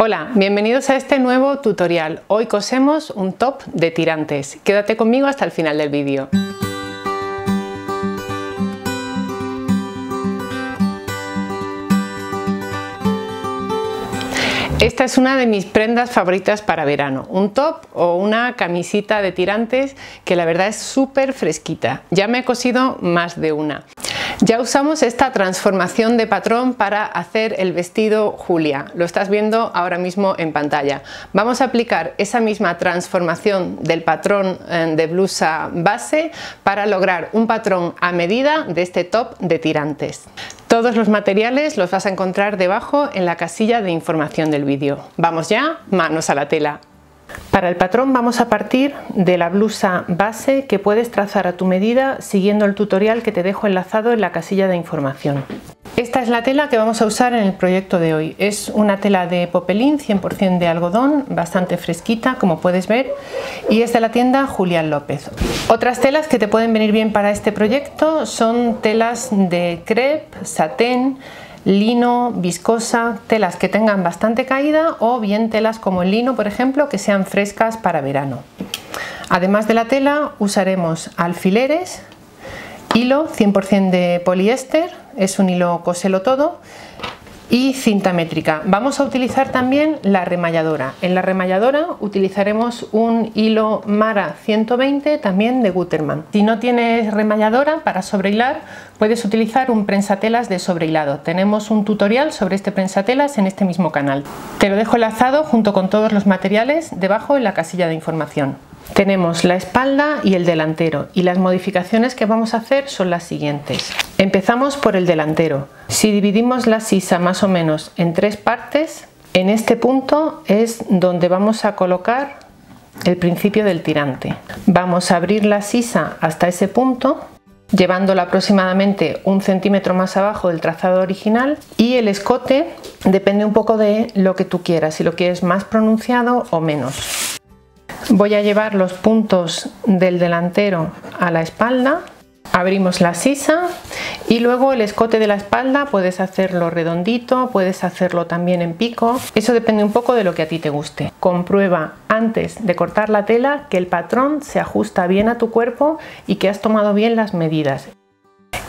Hola, bienvenidos a este nuevo tutorial. Hoy cosemos un top de tirantes. Quédate conmigo hasta el final del vídeo. Esta es una de mis prendas favoritas para verano, un top o una camisita de tirantes que la verdad es súper fresquita. Ya me he cosido más de una. Ya usamos esta transformación de patrón para hacer el vestido Julia, lo estás viendo ahora mismo en pantalla. Vamos a aplicar esa misma transformación del patrón de blusa base para lograr un patrón a medida de este top de tirantes. Todos los materiales los vas a encontrar debajo en la casilla de información del vídeo. Vamos ya, manos a la tela. Para el patrón vamos a partir de la blusa base que puedes trazar a tu medida siguiendo el tutorial que te dejo enlazado en la casilla de información. Esta es la tela que vamos a usar en el proyecto de hoy. Es una tela de popelín 100% de algodón, bastante fresquita como puedes ver, y es de la tienda Julián López. Otras telas que te pueden venir bien para este proyecto son telas de crepe, satén, lino, viscosa, telas que tengan bastante caída o bien telas como el lino, por ejemplo, que sean frescas para verano. Además de la tela usaremos alfileres, hilo 100% de poliéster, es un hilo coselo todo, y cinta métrica. Vamos a utilizar también la remalladora. En la remalladora utilizaremos un hilo Mara 120 también de Gutermann. Si no tienes remalladora para sobrehilar, puedes utilizar un prensatelas de sobrehilado. Tenemos un tutorial sobre este prensatelas en este mismo canal. Te lo dejo enlazado junto con todos los materiales debajo en la casilla de información. Tenemos la espalda y el delantero y las modificaciones que vamos a hacer son las siguientes. Empezamos por el delantero. Si dividimos la sisa más o menos en 3 partes, en este punto es donde vamos a colocar el principio del tirante. Vamos a abrir la sisa hasta ese punto, llevándola aproximadamente 1 centímetro más abajo del trazado original, y el escote depende un poco de lo que tú quieras, si lo quieres más pronunciado o menos. Voy a llevar los puntos del delantero a la espalda, abrimos la sisa y luego el escote de la espalda puedes hacerlo redondito, puedes hacerlo también en pico, eso depende un poco de lo que a ti te guste. Comprueba antes de cortar la tela que el patrón se ajusta bien a tu cuerpo y que has tomado bien las medidas.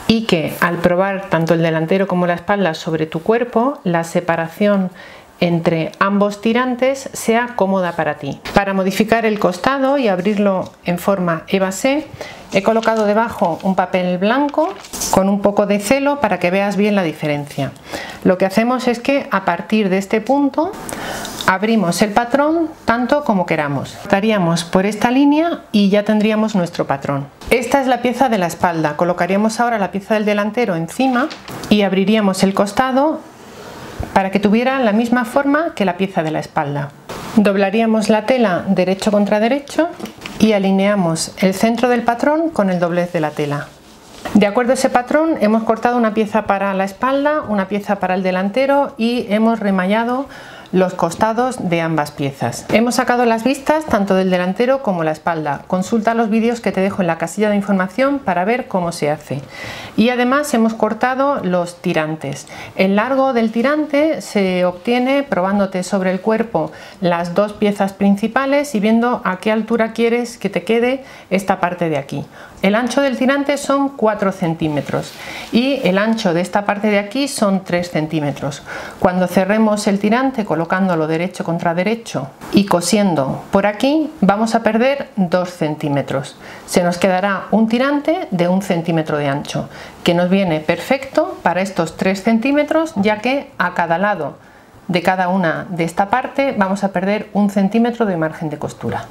Y que al probar tanto el delantero como la espalda sobre tu cuerpo, la separación entre ambos tirantes sea cómoda para ti. Para modificar el costado y abrirlo en forma évasé, he colocado debajo un papel blanco con un poco de celo para que veas bien la diferencia. Lo que hacemos es que a partir de este punto abrimos el patrón tanto como queramos. Cortaríamos por esta línea y ya tendríamos nuestro patrón. Esta es la pieza de la espalda. Colocaríamos ahora la pieza del delantero encima y abriríamos el costado para que tuviera la misma forma que la pieza de la espalda. Doblaríamos la tela derecho contra derecho y alineamos el centro del patrón con el doblez de la tela. De acuerdo a ese patrón hemos cortado una pieza para la espalda, una pieza para el delantero y hemos remallado los costados de ambas piezas. Hemos sacado las vistas tanto del delantero como la espalda. Consulta los vídeos que te dejo en la casilla de información para ver cómo se hace. Y además hemos cortado los tirantes. El largo del tirante se obtiene probándote sobre el cuerpo las 2 piezas principales y viendo a qué altura quieres que te quede esta parte de aquí. El ancho del tirante son 4 centímetros y el ancho de esta parte de aquí son 3 centímetros. Cuando cerremos el tirante colocándolo derecho contra derecho y cosiendo por aquí, vamos a perder 2 centímetros. Se nos quedará un tirante de 1 centímetro de ancho, que nos viene perfecto para estos 3 centímetros, ya que a cada lado de cada una de esta parte vamos a perder 1 centímetro de margen de costura.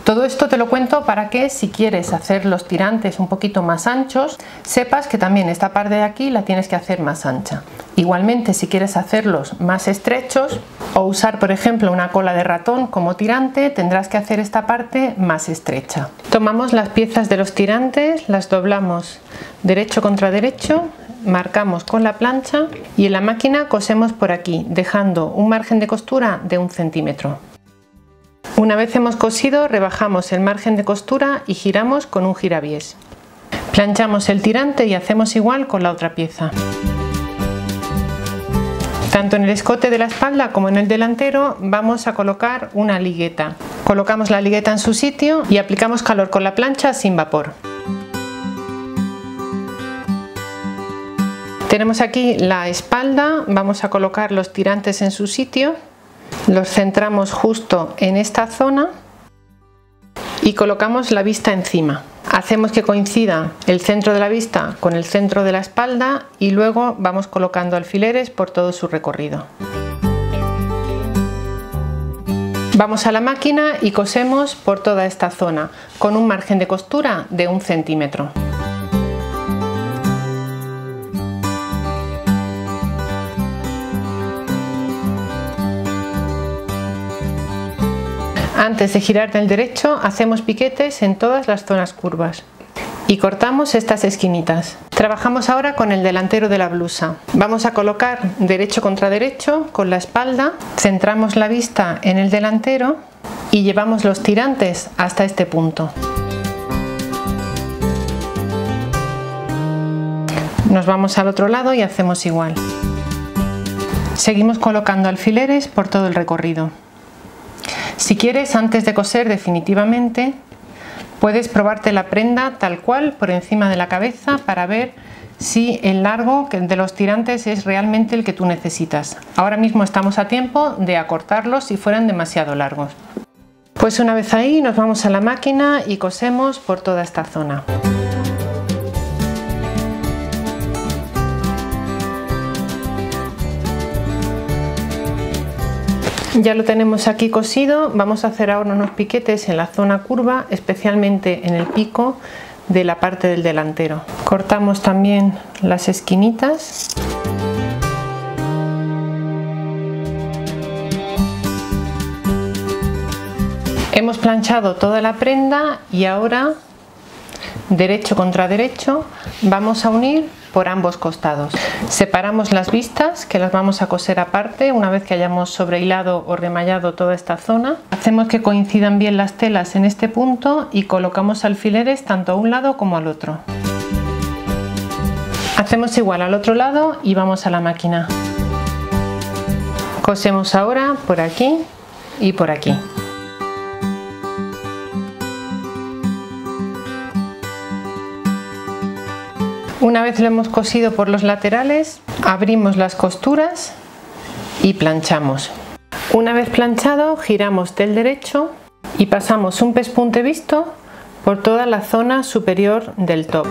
Todo esto te lo cuento para que si quieres hacer los tirantes un poquito más anchos, sepas que también esta parte de aquí la tienes que hacer más ancha. Igualmente, si quieres hacerlos más estrechos o usar por ejemplo una cola de ratón como tirante, tendrás que hacer esta parte más estrecha. Tomamos las piezas de los tirantes, las doblamos derecho contra derecho, marcamos con la plancha y en la máquina cosemos por aquí, dejando un margen de costura de 1 centímetro. Una vez hemos cosido, rebajamos el margen de costura y giramos con un girabies. Planchamos el tirante y hacemos igual con la otra pieza. Tanto en el escote de la espalda como en el delantero vamos a colocar una ligueta. Colocamos la ligueta en su sitio y aplicamos calor con la plancha sin vapor. Tenemos aquí la espalda, vamos a colocar los tirantes en su sitio, los centramos justo en esta zona y colocamos la vista encima. Hacemos que coincida el centro de la vista con el centro de la espalda y luego vamos colocando alfileres por todo su recorrido. Vamos a la máquina y cosemos por toda esta zona con un margen de costura de 1 centímetro. Antes de girar del derecho hacemos piquetes en todas las zonas curvas y cortamos estas esquinitas. Trabajamos ahora con el delantero de la blusa. Vamos a colocar derecho contra derecho con la espalda, centramos la vista en el delantero y llevamos los tirantes hasta este punto. Nos vamos al otro lado y hacemos igual. Seguimos colocando alfileres por todo el recorrido. Si quieres, antes de coser definitivamente, puedes probarte la prenda tal cual por encima de la cabeza para ver si el largo de los tirantes es realmente el que tú necesitas. Ahora mismo estamos a tiempo de acortarlos si fueran demasiado largos. Pues una vez ahí nos vamos a la máquina y cosemos por toda esta zona. Ya lo tenemos aquí cosido, vamos a hacer ahora unos piquetes en la zona curva, especialmente en el pico de la parte del delantero. Cortamos también las esquinitas. Hemos planchado toda la prenda y ahora, derecho contra derecho, vamos a unir por ambos costados. Separamos las vistas, que las vamos a coser aparte una vez que hayamos sobrehilado o remallado toda esta zona. Hacemos que coincidan bien las telas en este punto y colocamos alfileres tanto a un lado como al otro. Hacemos igual al otro lado y vamos a la máquina. Cosemos ahora por aquí y por aquí. Una vez lo hemos cosido por los laterales, abrimos las costuras y planchamos. Una vez planchado, giramos del derecho y pasamos un pespunte visto por toda la zona superior del top.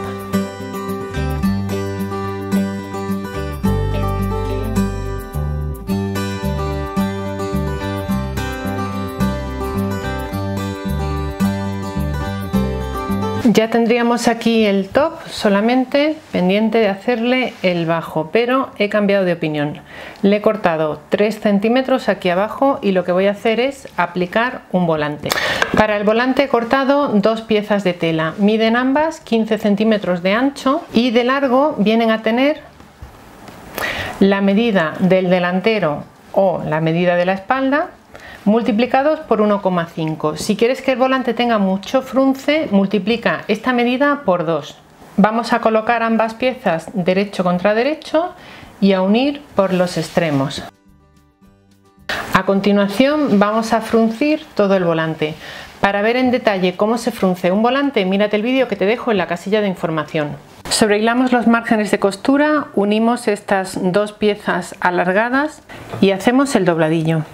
Ya tendríamos aquí el top, solamente pendiente de hacerle el bajo, pero he cambiado de opinión. Le he cortado 3 centímetros aquí abajo y lo que voy a hacer es aplicar un volante. Para el volante he cortado 2 piezas de tela, miden ambas 15 centímetros de ancho y de largo vienen a tener la medida del delantero o la medida de la espalda multiplicados por 1,5. Si quieres que el volante tenga mucho frunce, multiplica esta medida por 2. Vamos a colocar ambas piezas derecho contra derecho y a unir por los extremos. A continuación vamos a fruncir todo el volante. Para ver en detalle cómo se frunce un volante, mírate el vídeo que te dejo en la casilla de información. Sobrehilamos los márgenes de costura, unimos estas 2 piezas alargadas y hacemos el dobladillo.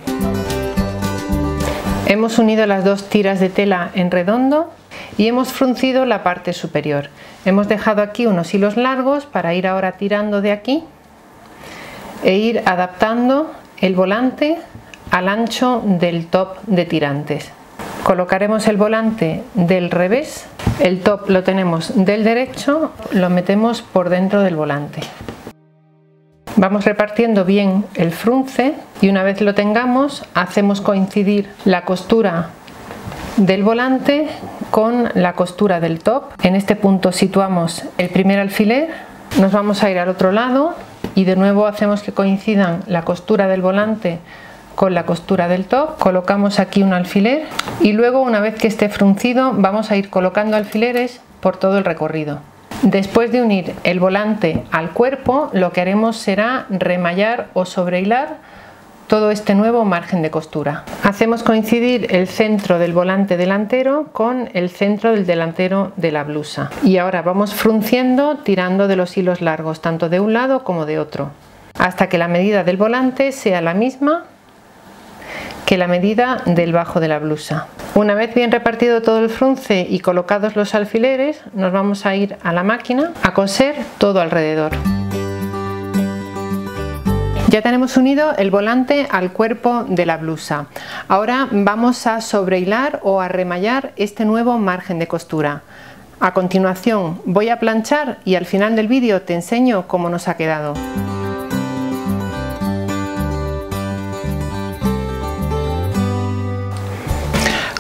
Hemos unido las 2 tiras de tela en redondo y hemos fruncido la parte superior. Hemos dejado aquí unos hilos largos para ir ahora tirando de aquí e ir adaptando el volante al ancho del top de tirantes. Colocaremos el volante del revés, el top lo tenemos del derecho, lo metemos por dentro del volante. Vamos repartiendo bien el frunce y una vez lo tengamos hacemos coincidir la costura del volante con la costura del top. En este punto situamos el primer alfiler, nos vamos a ir al otro lado y de nuevo hacemos que coincidan la costura del volante con la costura del top. Colocamos aquí un alfiler y luego una vez que esté fruncido vamos a ir colocando alfileres por todo el recorrido. Después de unir el volante al cuerpo, lo que haremos será remallar o sobrehilar todo este nuevo margen de costura. Hacemos coincidir el centro del volante delantero con el centro del delantero de la blusa. Y ahora vamos frunciendo tirando de los hilos largos, tanto de un lado como de otro, hasta que la medida del volante sea la misma que la medida del bajo de la blusa. Una vez bien repartido todo el frunce y colocados los alfileres, nos vamos a ir a la máquina a coser todo alrededor. Ya tenemos unido el volante al cuerpo de la blusa. Ahora vamos a sobrehilar o a remallar este nuevo margen de costura. A continuación voy a planchar y al final del vídeo te enseño cómo nos ha quedado.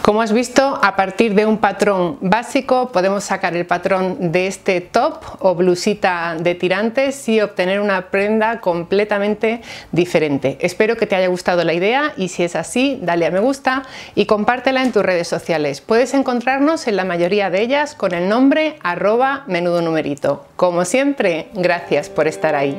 Como has visto, a partir de un patrón básico podemos sacar el patrón de este top o blusita de tirantes y obtener una prenda completamente diferente. Espero que te haya gustado la idea y si es así, dale a me gusta y compártela en tus redes sociales. Puedes encontrarnos en la mayoría de ellas con el nombre @menudonumerito. Como siempre, gracias por estar ahí.